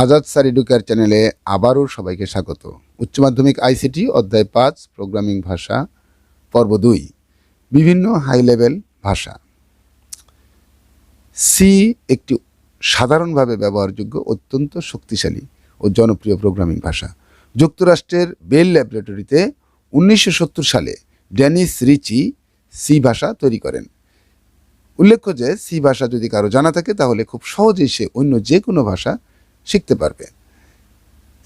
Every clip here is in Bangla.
আজাদ স্যার এডুকেয়ার চ্যানেলে আবারও সবাইকে স্বাগত। উচ্চ মাধ্যমিক আইসিটি অধ্যায় 5 প্রোগ্রামিং ভাষা পর্ব 2 বিভিন্ন হাই লেভেল ভাষা। সি একটি সাধারণভাবে ব্যবহারযোগ্য অত্যন্ত শক্তিশালী ও জনপ্রিয় প্রোগ্রামিং ভাষা। যুক্তরাষ্ট্রের বেল ল্যাবরেটরিতে 1970 সালে ডেনিস রিচি সি ভাষা তৈরি করেন। উল্লেখ্য যে সি ভাষা যদি কারো জানা থাকে তাহলে খুব সহজেই সে অন্য যে কোনো ভাষা শিখতে পারবে।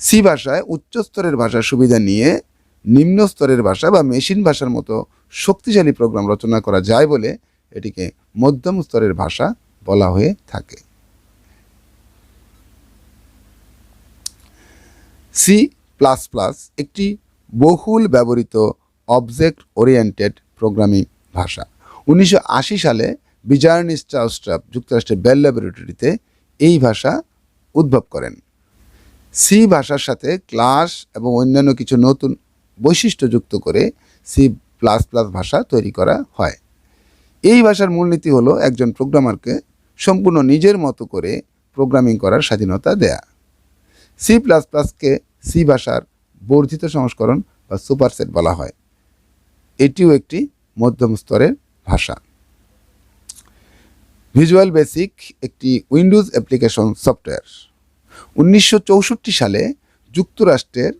সি ভাষায় উচ্চ স্তরের ভাষার সুবিধা নিয়ে নিম্ন স্তরের ভাষা বা মেশিন ভাষার মতো শক্তিশালী প্রোগ্রাম রচনা করা যায় বলে এটিকে মধ্যম স্তরের ভাষা বলা হয়ে থাকে। সি প্লাস প্লাস একটি বহুল ব্যবহৃত অবজেক্ট ওরিয়েন্টেড প্রোগ্রামিং ভাষা। 1980 সালে বিজার্ন স্ট্রাউস্ট্রাপ যুক্তরাষ্ট্রের বেল ল্যাবরেটরিতে এই ভাষা উদ্ভব করেন। সি ভাষার সাথে ক্লাস এবং অন্যান্য কিছু নতুন বৈশিষ্ট্য যুক্ত করে সি প্লাস প্লাস ভাষা তৈরি করা হয়। এই ভাষার মূলনীতি হলো একজন প্রোগ্রামারকে সম্পূর্ণ নিজের মতো করে প্রোগ্রামিং করার স্বাধীনতা দেয়া। সি প্লাস প্লাসকে সি ভাষার বর্ধিত সংস্করণ বা সুপারসেট বলা হয়। এটিও একটি মধ্যম স্তরের ভাষা। ভিজুয়াল বেসিক একটি উইন্ডোজ অ্যাপ্লিকেশন সফটওয়্যার। 1964 সালে যুক্তরাষ্ট্রের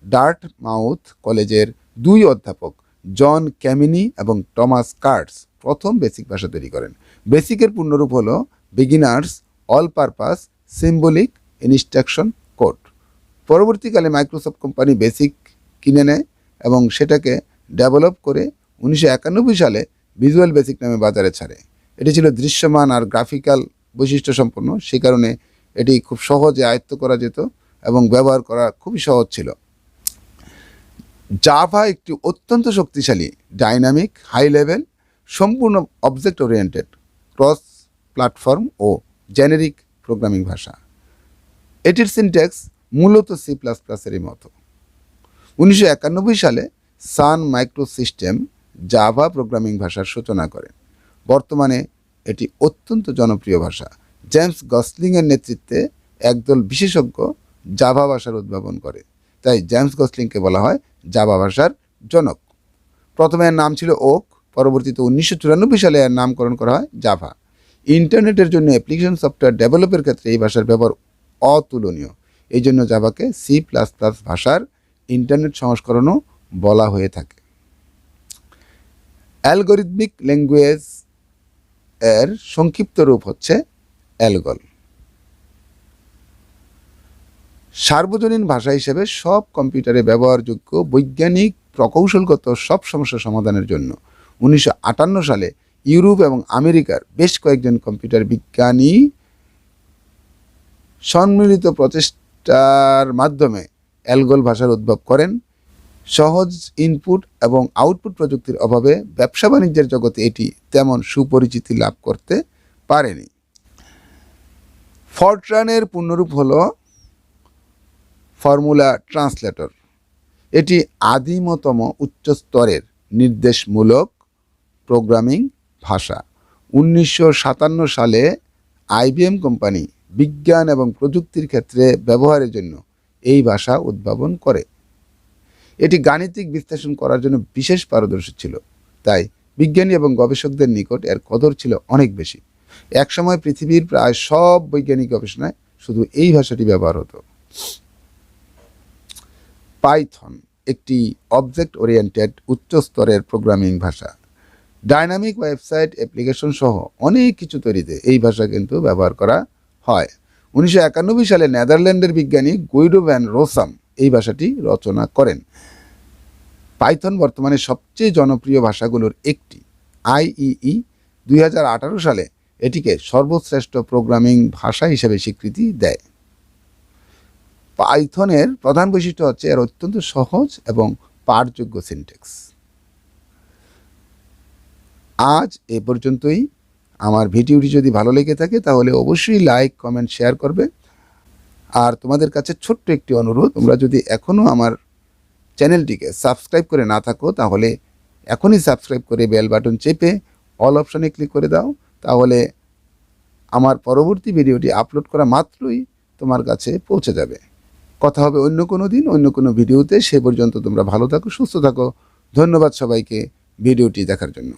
ডার্টমাউথ কলেজের 2 অধ্যাপক জন ক্যামিনি এবং টমাস কার্টস প্রথম বেসিক ভাষা তৈরি করেন। বেসিকের পূর্ণরূপ হল beginners all purpose symbolic instruction code. পরবর্তীকালে মাইক্রোসফট কোম্পানি বেসিক কিনে নেয় এবং সেটাকে ডেভেলপ করে 1991 সালে ভিজুয়াল বেসিক নামে বাজারে ছাড়ে। এটি ছিল দৃশ্যমান আর গ্রাফিক্যাল বৈশিষ্ট্য সম্পন্ন, সে কারণে এটি খুব সহজে আয়ত্ত করা যেত এবং ব্যবহার করা খুবই সহজ ছিল। জাভা একটি অত্যন্ত শক্তিশালী ডাইনামিক হাই লেভেল সম্পূর্ণ অবজেক্ট ওরিয়েন্টেড ক্রস প্ল্যাটফর্ম ও জেনেরিক প্রোগ্রামিং ভাষা। এটির সিনট্যাক্স মূলত সি প্লাস প্লাসেরই মতো। 1991 সালে সান মাইক্রোসিস্টেম জাভা প্রোগ্রামিং ভাষার সূচনা করেন। বর্তমানে এটি অত্যন্ত জনপ্রিয় ভাষা। জেমস গসলিংয়ের নেতৃত্বে একদল বিশেষজ্ঞ জাভা ভাষার উদ্ভাবন করে, তাই জেমস গসলিংকে বলা হয় জাভা ভাষার জনক। প্রথমে এর নাম ছিল ওক, পরবর্তীতে 1994 সালে এর নামকরণ করা হয় জাভা। ইন্টারনেটের জন্য অ্যাপ্লিকেশন সফটওয়্যার ডেভেলপের ক্ষেত্রে এই ভাষার ব্যবহার অতুলনীয়। এই জন্য জাভাকে সি প্লাস প্লাস ভাষার ইন্টারনেট সংস্করণও বলা হয়ে থাকে। অ্যালগরিদমিক ল্যাঙ্গুয়েজ এর সংক্ষিপ্ত রূপ হচ্ছে অ্যালগল। সার্বজনীন ভাষা হিসেবে সব কম্পিউটারে ব্যবহারযোগ্য বৈজ্ঞানিক প্রকৌশলগত সব সমস্যা সমাধানের জন্য 1958 সালে ইউরোপ এবং আমেরিকার বেশ কয়েকজন কম্পিউটার বিজ্ঞানী সম্মিলিত প্রচেষ্টার মাধ্যমে অ্যালগল ভাষার উদ্ভব করেন। সহজ ইনপুট এবং আউটপুট প্রযুক্তির অভাবে ব্যবসা বাণিজ্যের জগতে এটি তেমন সুপরিচিতি লাভ করতে পারেনি। ফরট্রানের পূর্ণরূপ হল ফর্মুলা ট্রান্সলেটর। এটি আদিমতম উচ্চ স্তরের নির্দেশমূলক প্রোগ্রামিং ভাষা। 1957 সালে আইবিএম কোম্পানি বিজ্ঞান এবং প্রযুক্তির ক্ষেত্রে ব্যবহারের জন্য এই ভাষা উদ্ভাবন করে। এটি গাণিতিক বিশ্লেষণ করার জন্য বিশেষ পারদর্শী ছিল, তাই বিজ্ঞানী এবং গবেষকদের নিকট এর কদর ছিল অনেক বেশি। একসময় পৃথিবীর প্রায় সব বৈজ্ঞানিক গবেষণায় শুধু এই ভাষাটি ব্যবহার হতো। পাইথন একটি অবজেক্ট ওরিয়েন্টেড উচ্চ স্তরের প্রোগ্রামিং ভাষা। ডাইনামিক ওয়েবসাইট অ্যাপ্লিকেশন সহ অনেক কিছু তৈরিতে এই ভাষা কিন্তু ব্যবহার করা হয়। 1991 সালে নেদারল্যান্ডের বিজ্ঞানী গুইডো ভ্যান রোসাম এই ভাষাটি রচনা করেন। পাইথন বর্তমানে সবচেয়ে জনপ্রিয় ভাষাগুলোর একটি। আইইই 2018 সালে এটিকে সর্বশ্রেষ্ঠ প্রোগ্রামিং ভাষা হিসেবে স্বীকৃতি দেয়। পাইথনের প্রধান বৈশিষ্ট্য হচ্ছে এর অত্যন্ত সহজ এবং পাঠযোগ্য সিনট্যাক্স। আজ এ পর্যন্তই। আমার ভিডিওটি যদি ভালো লেগে থাকে তাহলে অবশ্যই লাইক, কমেন্ট, শেয়ার করবে। আর তোমাদের কাছে ছোট্ট একটি অনুরোধ, তোমরা যদি এখনও আমার চ্যানেলটিকে সাবস্ক্রাইব করে না থাকো তাহলে এখনই সাবস্ক্রাইব করে বেল বাটন চেপে অল অপশানে ক্লিক করে দাও, তাহলে আমার পরবর্তী ভিডিওটি আপলোড করা মাত্রই তোমার কাছে পৌঁছে যাবে। কথা হবে অন্য কোনো দিন, অন্য কোনো ভিডিওতে। সে পর্যন্ত তোমরা ভালো থাকো, সুস্থ থাকো। ধন্যবাদ সবাইকে ভিডিওটি দেখার জন্য।